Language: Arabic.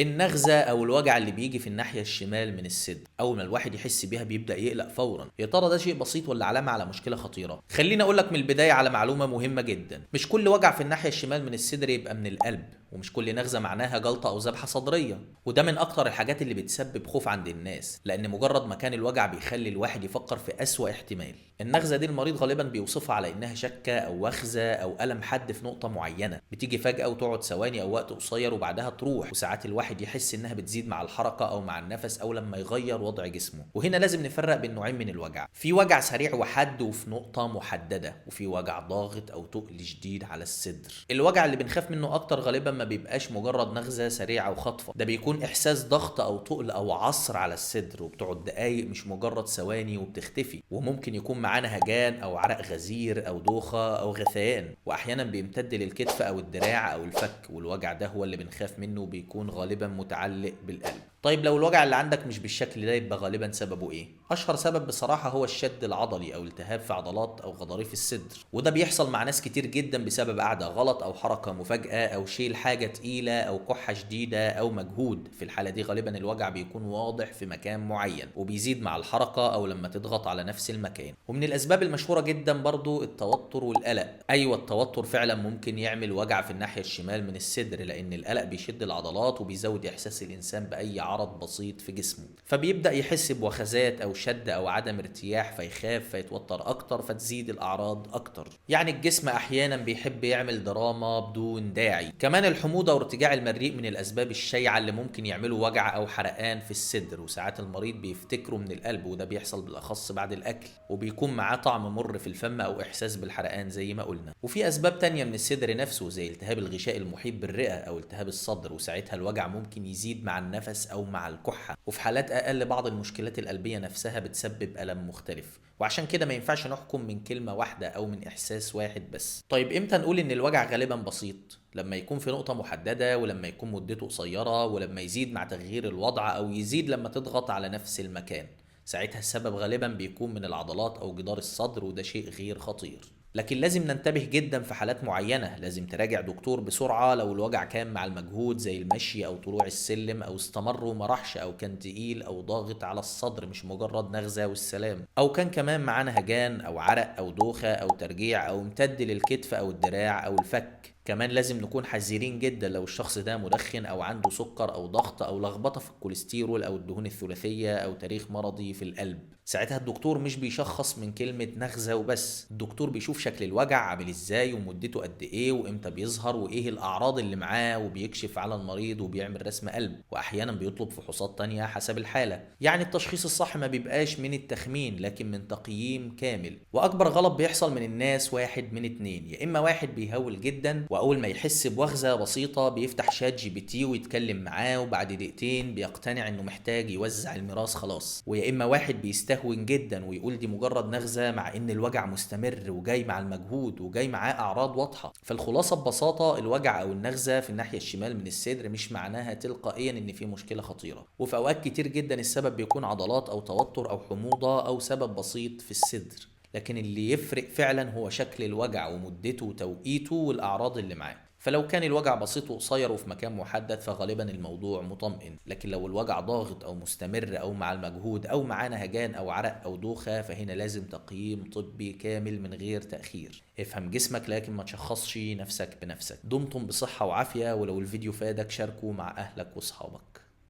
النغزة أو الوجع اللي بيجي في الناحية الشمال من الصدر أول ما الواحد يحس بيها بيبدأ يقلق فورا. يا ترى ده شيء بسيط ولا علامة على مشكلة خطيرة؟ خليني أقولك من البداية على معلومة مهمة جدا، مش كل وجع في الناحية الشمال من الصدر يبقى من القلب، ومش كل نغزة معناها جلطة أو ذبحة صدرية. وده من أكتر الحاجات اللي بتسبب خوف عند الناس، لأن مجرد مكان الوجع بيخلي الواحد يفكر في أسوأ احتمال. النغزة دي المريض غالبا بيوصفها على إنها شكة أو وخزة أو ألم حاد في نقطة معينة، بتيجي فجأة وتقعد ثواني أو وقت قصير وبعدها تروح، وساعات الواحد يحس إنها بتزيد مع الحركة أو مع النفس أو لما يغير وضع جسمه. وهنا لازم نفرق بين نوعين من الوجع، في وجع سريع وحاد وفي نقطة محددة، وفي وجع ضاغط أو تقل شديد على الصدر. الوجع اللي بنخاف منه أكتر غالبا ما بيبقاش مجرد نغزة سريعة وخطفة، ده بيكون إحساس ضغط أو تقل أو عصر على الصدر وبتقعد دقايق مش مجرد ثواني وبتختفي. وممكن يكون معانا هجان أو عرق غزير أو دوخة أو غثيان، وأحيانا بيمتد للكتف أو الدراع أو الفك، والوجع ده هو اللي بنخاف منه وبيكون غالبا متعلق بالقلب. طيب لو الوجع اللي عندك مش بالشكل ده يبقى غالبا سببه ايه؟ اشهر سبب بصراحة هو الشد العضلي او التهاب في عضلات او غضاريف الصدر، وده بيحصل مع ناس كتير جدا بسبب قعدة غلط او حركة مفاجئة او شيل حاجة تقيلة او كحة شديدة او مجهود. في الحالة دي غالبا الوجع بيكون واضح في مكان معين وبيزيد مع الحركة او لما تضغط على نفس المكان. ومن الاسباب المشهورة جدا برضو التوتر والقلق. ايوه التوتر فعلا ممكن يعمل وجع في الناحية الشمال من الصدر، لان القلق بيشد العضلات وبيزود احساس الانسان باي عرض بسيط في جسمه، فبيبدأ يحس بوخزات او شد او عدم ارتياح فيخاف فيتوتر اكتر فتزيد الاعراض اكتر. يعني الجسم احيانا بيحب يعمل دراما بدون داعي. كمان الحموضة وارتجاع المريء من الاسباب الشائعة اللي ممكن يعملوا وجع او حرقان في الصدر، وساعات المريض بيفتكره من القلب، وده بيحصل بالاخص بعد الاكل وبيكون معاه طعم مر في الفم او احساس بالحرقان زي ما قلنا. وفي اسباب تانية من الصدر نفسه زي التهاب الغشاء المحيط بالرئة او التهاب الصدر، وساعتها الوجع ممكن يزيد مع النفس او مع الكحة. وفي حالات اقل بعض المشكلات القلبية نفسها بتسبب الم مختلف، وعشان كده ما ينفعش نحكم من كلمة واحدة او من احساس واحد بس. طيب امتى نقول ان الوجع غالبا بسيط؟ لما يكون في نقطة محددة، ولما يكون مدته قصيرة، ولما يزيد مع تغيير الوضع او يزيد لما تضغط على نفس المكان. ساعتها السبب غالبا بيكون من العضلات او جدار الصدر، وده شيء غير خطير. لكن لازم ننتبه جدا في حالات معينة، لازم تراجع دكتور بسرعة لو الوجع كان مع المجهود زي المشي أو طلوع السلم، أو استمر وما راحش، أو كان تقيل أو ضاغط على الصدر مش مجرد نغزة والسلام، أو كان كمان معانا هجان أو عرق أو دوخة أو ترجيع أو امتد للكتف أو الدراع أو الفك. كمان لازم نكون حذرين جدا لو الشخص ده مدخن او عنده سكر او ضغط او لخبطه في الكوليسترول او الدهون الثلاثيه او تاريخ مرضي في القلب. ساعتها الدكتور مش بيشخص من كلمه نغزه وبس، الدكتور بيشوف شكل الوجع عامل ازاي ومدته قد ايه وامتى بيظهر وايه الاعراض اللي معاه، وبيكشف على المريض وبيعمل رسم قلب، واحيانا بيطلب فحوصات تانية حسب الحاله. يعني التشخيص الصح ما بيبقاش من التخمين لكن من تقييم كامل. واكبر غلط بيحصل من الناس واحد من اتنين، يا اما واحد بيهول جدا واول ما يحس بوخزه بسيطه بيفتح شات جي بي تي ويتكلم معاه وبعد دقيقتين بيقتنع انه محتاج يوزع الميراث خلاص، ويا اما واحد بيستهون جدا ويقول دي مجرد نغزه مع ان الوجع مستمر وجاي مع المجهود وجاي معاه اعراض واضحه. فالخلاصه ببساطه الوجع او النغزه في الناحيه الشمال من الصدر مش معناها تلقائيا ان في مشكله خطيره، وفي اوقات كتير جدا السبب بيكون عضلات او توتر او حموضه او سبب بسيط في الصدر. لكن اللي يفرق فعلا هو شكل الوجع ومدته وتوقيته والاعراض اللي معاه. فلو كان الوجع بسيط وقصير وفي مكان محدد فغالبا الموضوع مطمئن، لكن لو الوجع ضاغط او مستمر او مع المجهود او مع نهجان او عرق او دوخة فهنا لازم تقييم طبي كامل من غير تأخير. افهم جسمك لكن ما تشخصش نفسك بنفسك. دمتم بصحة وعافية، ولو الفيديو فادك شاركه مع اهلك واصحابك.